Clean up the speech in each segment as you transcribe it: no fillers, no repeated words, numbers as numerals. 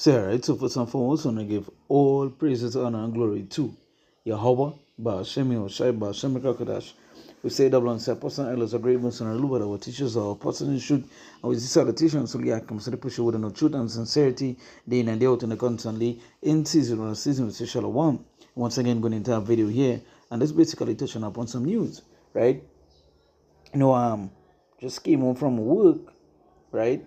Alright, so first and foremost, I want to give all praises, honor, and glory to Yahweh, Ba'ashemi, Oshai, Ba'ashemi Kakadash. We say double and say, Apostle Elders, a great Muslim, and Luba, our teachers, our apostles in truth, and with this salutation, so we come to the push with no truth and sincerity, day in and day out, and constantly in season or season with Shalom. Once again, going into a video here, and this basically touching upon some news, right? Just came home from work, right?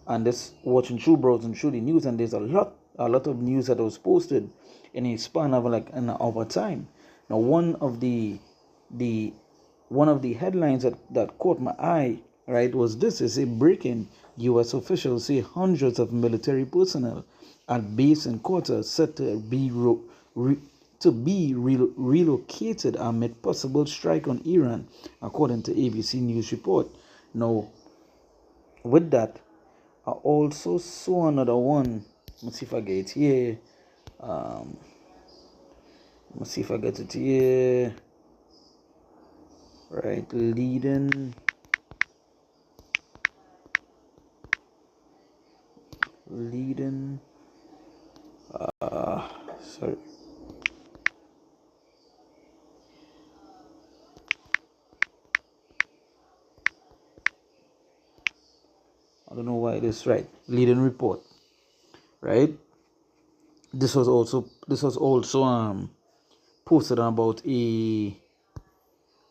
And just watching through, browsing through the news, and there's a lot of news that was posted in a span of like an hour time. Now, one of the headlines that caught my eye, right, was this: is a breaking U.S. officials say hundreds of military personnel at base and quarters set to be relocated amid possible strike on Iran, according to ABC News report. Now, with that, I also saw another one. Let's see if I get it here. Let's see if I get it here. Right, leading. Sorry. I don't know why it is right. Leading report. Right. This was also posted about a.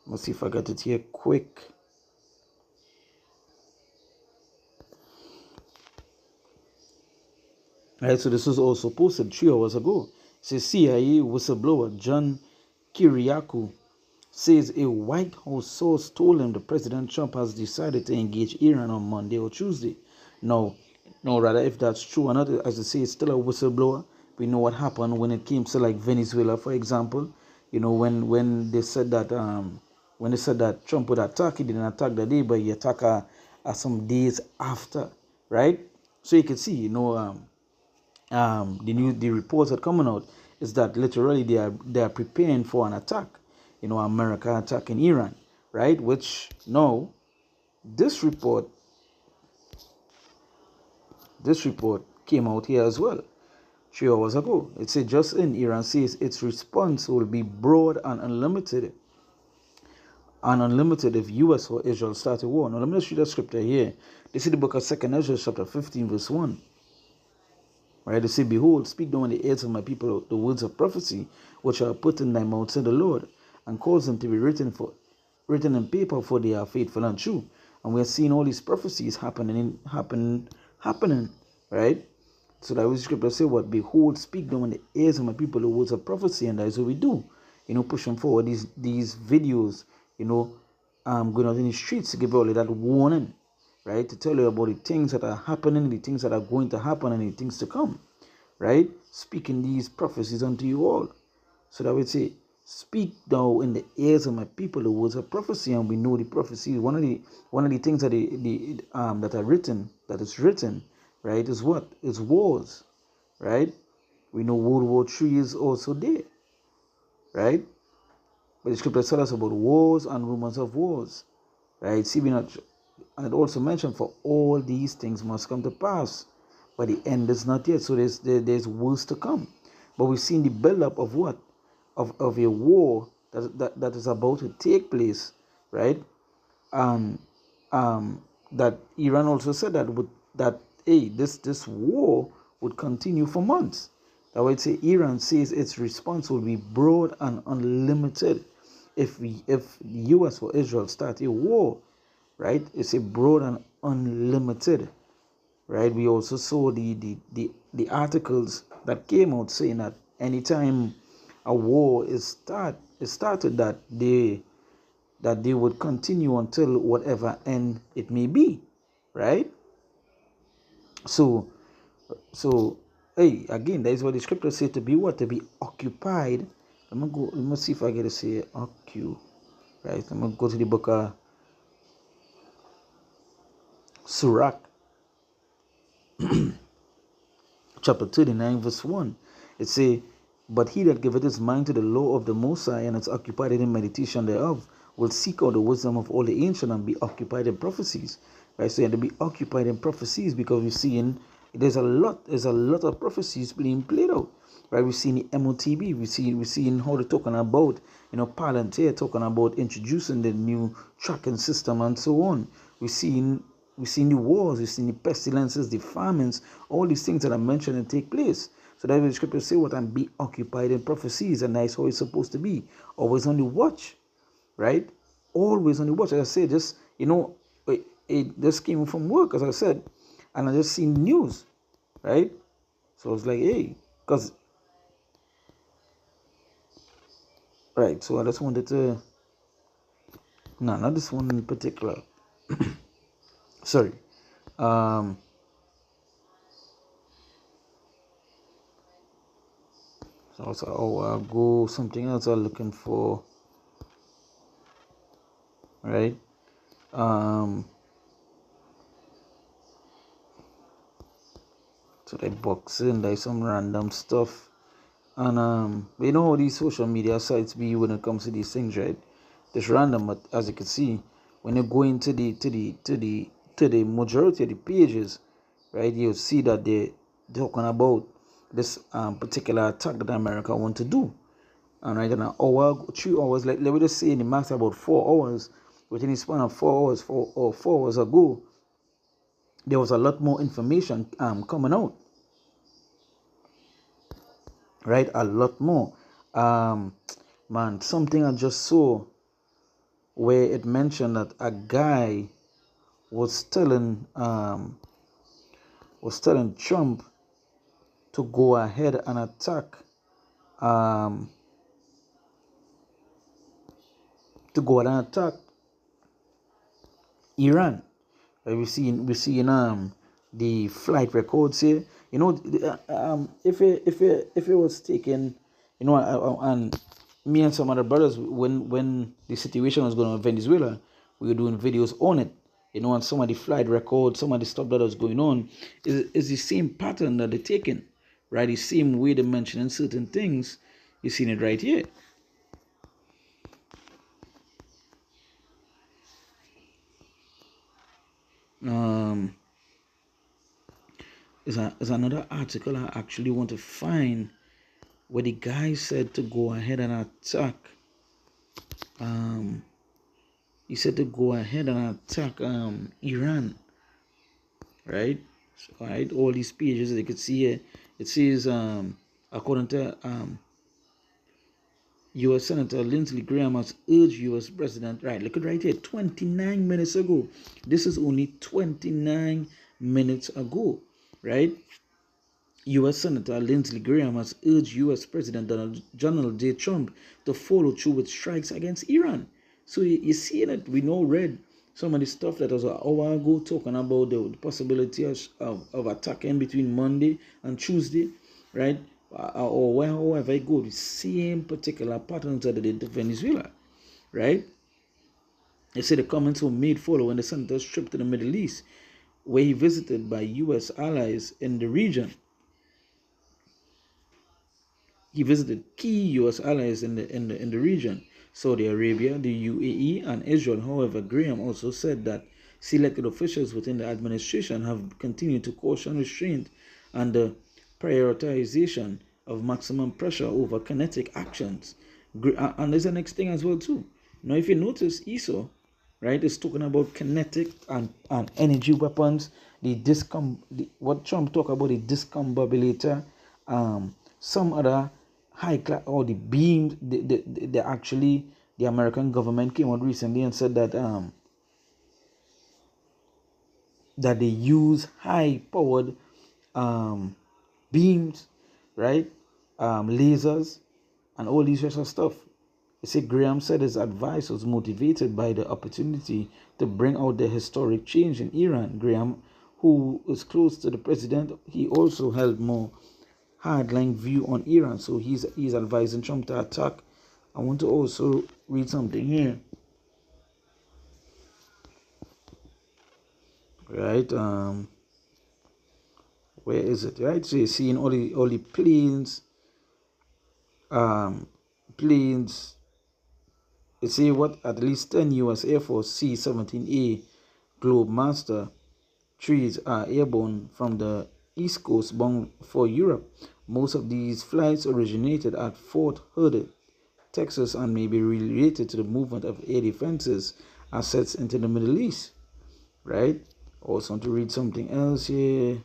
Let's see if I got it here quick. Right, so this was also posted 3 hours ago. It says CIA whistleblower John Kiriakou says a White House source told him that President Trump has decided to engage Iran on Monday or Tuesday. No, rather, if that's true or not, as I say, it's still a whistleblower. We know what happened when it came to like Venezuela, for example. When they said that Trump would attack, he didn't attack that day, but he attacked some days after, right? So you can see, the reports that coming out is that literally they are preparing for an attack. America attacking Iran, right? Which no, this report came out here as well 3 hours ago. It said just in Iran says its response will be broad and unlimited if US or Israel start a war. Now let me just read that scripture here. This is the book of 2 Ezra chapter 15 verse 1. Right, they say, behold, speak now in the ears of my people the words of prophecy, which are put in thy mouth, said the Lord, and cause them to be written in paper, for they are faithful and true. And we are seeing all these prophecies happening, right? So that was scripture say what? Behold, speak now in the ears of my people the words of prophecy, and that is what we do. Pushing forward these videos, going out in the streets to give all of that warning. Right, to tell you about the things that are happening, the things that are going to happen, and the things to come, right? Speaking these prophecies unto you all. So that we say, speak thou in the ears of my people the words of prophecy, and we know the prophecy. One of the things that that is written, right, is what? Is wars, right? We know World War III is also there, right? But the scripture tells us about wars and rumors of wars, right? See, we not. And it also mentioned, for all these things must come to pass, but the end is not yet. So there's worse to come. But we've seen the build-up of what? Of a war that is about to take place, right? And that Iran also said that this war would continue for months. That would say Iran says its response will be broad and unlimited if US or Israel start a war. Right, it's a broad and unlimited. Right, we also saw the articles that came out saying that anytime a war is started, that they would continue until whatever end it may be. Right. So hey, again, that is what the scripture said, to be what? To be occupied. Let me see if I get to say occupy. Right, let me go to the book of Sirach, chapter 39, verse 1. It say, but he that giveth his mind to the law of the Most High, and is occupied in meditation thereof, will seek out the wisdom of all the ancient, and be occupied in prophecies. Right, so you have to be occupied in prophecies, because we're seeing there's a lot of prophecies being played out. Right, we've seen the MOTB, we've seen how they're talking about, Palantir talking about introducing the new tracking system and so on. We've seen the wars, we've seen the pestilences, the famines, all these things that I mentioned and take place. So that's what the scriptures say, what and be occupied in prophecies, and that's how it's supposed to be. Always on the watch, right? Always on the watch. As I said, just it just came from work, as I said, and I just seen news, right? So I was like, hey, because right. So I just wanted to, no, not this one in particular. Sorry. Um, so I was like, oh, I'll go something else I'm looking for, right? So they boxing, there's some random stuff. And you know how these social media sites be when it comes to these things, right? It's random, but as you can see, when you go into the majority of the pages, right, you'll see that they're talking about this particular attack that America want to do. And right in an hour, 3 hours, like let me just say in the max about 4 hours, within the span of 4 hours, 4 hours ago, there was a lot more information coming out. Right, a lot more. Man, something I just saw where it mentioned that a guy was telling Trump to go ahead and attack um Iran. We seen the flight records here. If it was taken, and me and some other brothers, when the situation was going on in Venezuela, we were doing videos on it. And some of the flight records, some of the stuff that was going on is the same pattern that they're taking, right? The same way they're mentioning certain things. You've seen it right here. Um, is another article I actually want to find where the guy said to go ahead and attack. He said to go ahead and attack Iran, right? So, right, all these pages you could see here, it says according to U.S. Senator Lindsey Graham has urged U.S. President, right, look at right here, 29 minutes ago. This is only 29 minutes ago, right? U.S. Senator Lindsey Graham has urged U.S. President Donald J. Trump to follow through with strikes against Iran. So you see that we now read some of the stuff that was an hour ago talking about the possibility of attacking between Monday and Tuesday, right? Or however it goes, the same particular patterns that they did to Venezuela, right? They say the comments were made following the senator's trip to the Middle East, where he visited by U.S. allies in the region. He visited key U.S. allies in the region, Saudi Arabia, the UAE, and Israel. However, Graham also said that selected officials within the administration have continued to caution restraint and the prioritization of maximum pressure over kinetic actions. And there's the next thing as well too. Now, if you notice, Esau, right, is talking about kinetic and energy weapons. What Trump talk about, the discombobulator, some other high class, or the beams. They actually, the American government came out recently and said that that they use high powered beams, right, lasers, and all these sorts of stuff. You see, Graham said his advice was motivated by the opportunity to bring out the historic change in Iran. Graham, who was close to the president, he also held more hardline view on Iran. So he's advising Trump to attack. I want to also read something here. Right? Where is it? Right? So you're seeing all the planes, planes. You see what at least 10 U.S. Air Force C-17A Globemaster trees are airborne from the East Coast bound for Europe. Most of these flights originated at Fort Hood, Texas, and may be related to the movement of air defenses assets into the Middle East. Right? Also, want to read something else here.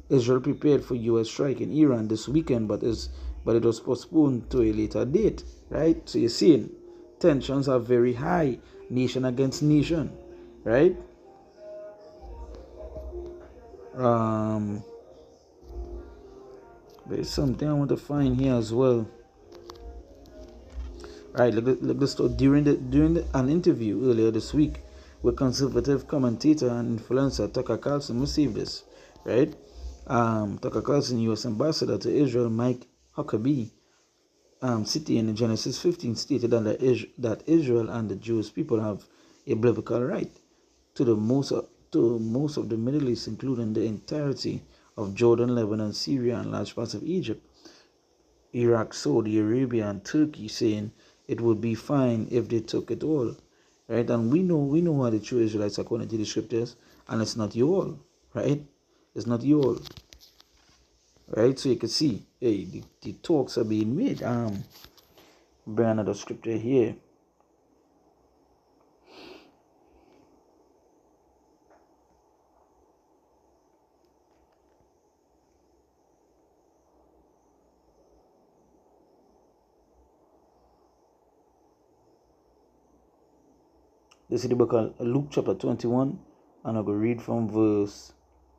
Israel prepared for U.S. strike in Iran this weekend, but it was postponed to a later date. Right? So you're seeing tensions are very high, nation against nation. Right? There's something I want to find here as well. Right, look this story. During an interview earlier this week with conservative commentator and influencer Tucker Carlson received this. Right, Tucker Carlson, U.S. ambassador to Israel, Mike Huckabee, citing in Genesis 15, stated that Israel and the Jewish people have a biblical right to most of the Middle East, including the entirety of Jordan, Lebanon, Syria, and large parts of Egypt, Iraq, Saudi Arabia, and Turkey, saying it would be fine if they took it all. Right? And we know who are the true Israelites according to the scriptures, and it's not you all. Right? It's not you all. Right? So you can see, hey, the talks are being made. Bring another scripture here. This is the book of Luke chapter 21, and I'm going to read from verse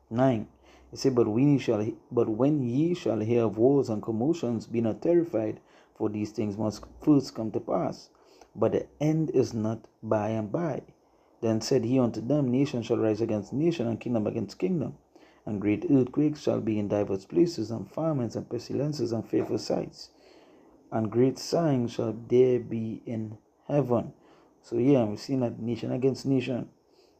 9. It says, but when ye shall hear of wars and commotions, be not terrified, for these things must first come to pass. But the end is not by and by. Then said he unto them, nation shall rise against nation, and kingdom against kingdom. And great earthquakes shall be in divers places, and famines, and pestilences, and fearful sights. And great signs shall there be in heaven. So yeah, we're seeing that nation against nation,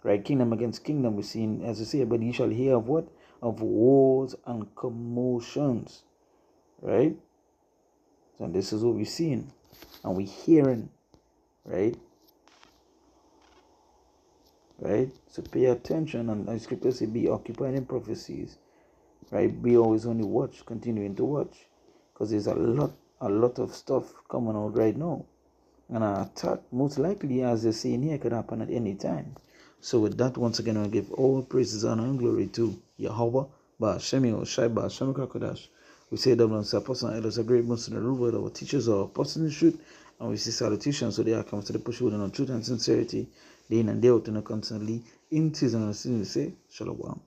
right? Kingdom against kingdom. We're seeing, as I say, but ye shall hear of what? Of wars and commotions, right? So this is what we're seeing and we're hearing, right? Right? So pay attention, and as scripture say, be occupied in prophecies, right? Be always on the watch, continuing to watch, because there's a lot of stuff coming out right now. And an attack, most likely, as they say in here, could happen at any time. So with that, once again, I give all praises, honor, and glory to Yahweh, Ba'Shem Yoshai, Ba'Shem Kakodash. We say that once apostles and elders are great most in the rule, our teachers are apostles in the truth, and we see salutations, so they are comes to the push with on truth and sincerity, day in and day out, and constantly in season and season. We say, Shalom.